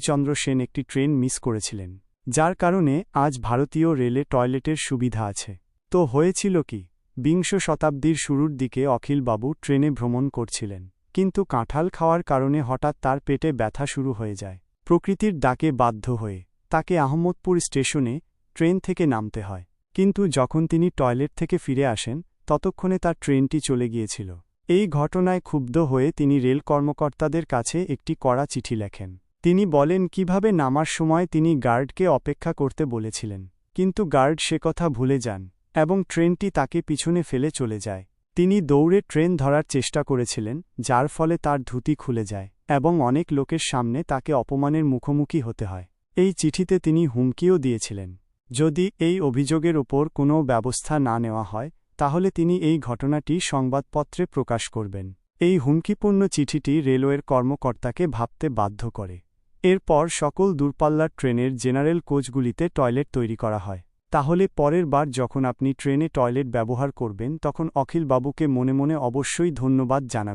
চন্দ্র সেন একটি train miss করেছিলেন, যার কারণে আজ ভারতীয় রেলে টয়লেটের সুবিধা আছে। তো হয়েছিল কি, বিংশ শতাব্দীর শুরুর দিকে অখিলবাবু ট্রেনে ভ্রমণ করছিলেন, কিন্তু কাঁঠাল খাওয়ার কারণে হঠাৎ তার পেটে ব্যথা শুরু হয়ে যায়। প্রকৃতির ডাকে বাধ্য হয়ে তাকে আহমদপুর স্টেশনে ট্রেন থেকে নামতে হয়, কিন্তু যখন তিনি টয়লেট থেকে ফিরে আসেন ততক্ষণে তার ট্রেনটি চলে গিয়েছিল। এই ঘটনায় ক্ষুব্ধ হয়ে তিনি রেল কর্মকর্তাদের কাছে একটি কড়া চিঠি লেখেন। তিনি বলেন কিভাবে নামার সময় তিনি গার্ডকে অপেক্ষা করতে বলেছিলেন, কিন্তু গার্ড সে কথা ভুলে যান এবং ট্রেনটি তাকে পিছনে ফেলে চলে যায়। তিনি দৌড়ে ট্রেন ধরার চেষ্টা করেছিলেন, যার ফলে তার ধুতি খুলে যায় এবং অনেক লোকের সামনে তাকে অপমানের মুখোমুখি হতে হয়। এই চিঠিতে তিনি হুমকিও দিয়েছিলেন, যদি এই অভিযোগের ওপর কোনো ব্যবস্থা না নেওয়া হয় তাহলে তিনি এই ঘটনাটি সংবাদপত্রে প্রকাশ করবেন। এই হুমকিপূর্ণ চিঠিটি রেলওয়ের কর্মকর্তাকে ভাবতে বাধ্য করে। এরপর সকল দূরপাল্লার ট্রেনের জেনারেল কোচগুলিতে টয়লেট তৈরি করা হয়। তাহলে পরের বার যখন আপনি ট্রেনে টয়লেট ব্যবহার করবেন তখন অখিলবাবুকে মনে মনে অবশ্যই ধন্যবাদ জানাবেন।